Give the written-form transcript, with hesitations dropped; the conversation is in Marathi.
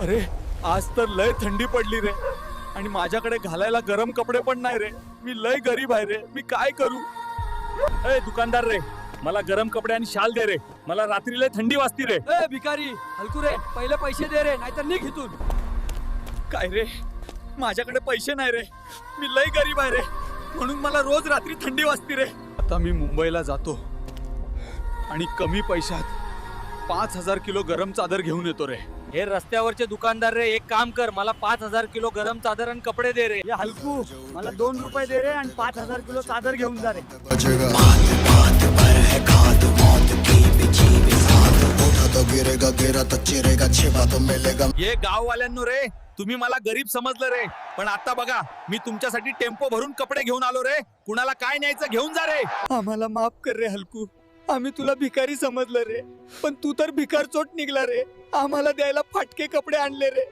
अरे आज तर लय थंडी पडली रे आणि माझ्याकडे घालायला गरम कपडे पण नाही रे. मी लय गरीब आहे रे. मी काय करू? ए दुकानदार रे, मला गरम कपडे आणि शाल दे रे. मला रात्री लय थंडी वाजती रे. ए भिकारी हलकू रे, पहिले पैसे दे रे, नाहीतर निघ इथून. काय रे, माझ्याकडे पैसे नाही रे. मी लय गरीब आहे रे, म्हणून मला रोज रात्री थंडी वाजती रे. आता मी मुंबईला जातो आणि कमी पैशात 5,000 किलो गरम चादर घेऊन येतो रे. हे रस्त्यावरचे दुकानदार रे, एक काम कर, मला 5,000 किलो गरम चादर आणि कपडे दे रे. हे हलकू, मला 2 रुपये दे रे आणि 5,000 किलो चादर घेऊन जा रे. ये गाववाल्यांनो रे, तुम्ही मला गरीब समजलं रे, पण आता बघा मी तुमच्यासाठी टेम्पो भरून कपडे घेऊन आलो रे. कुणाला काय न्यायचं घेऊन जा रे. आम्हाला माफ कर रे हलकू, आम्ही तुला भिकारी समजलं रे, पण तू तर भिकार चोट निघला रे. आम्हाला द्यायला फाटके कपडे आणले रे.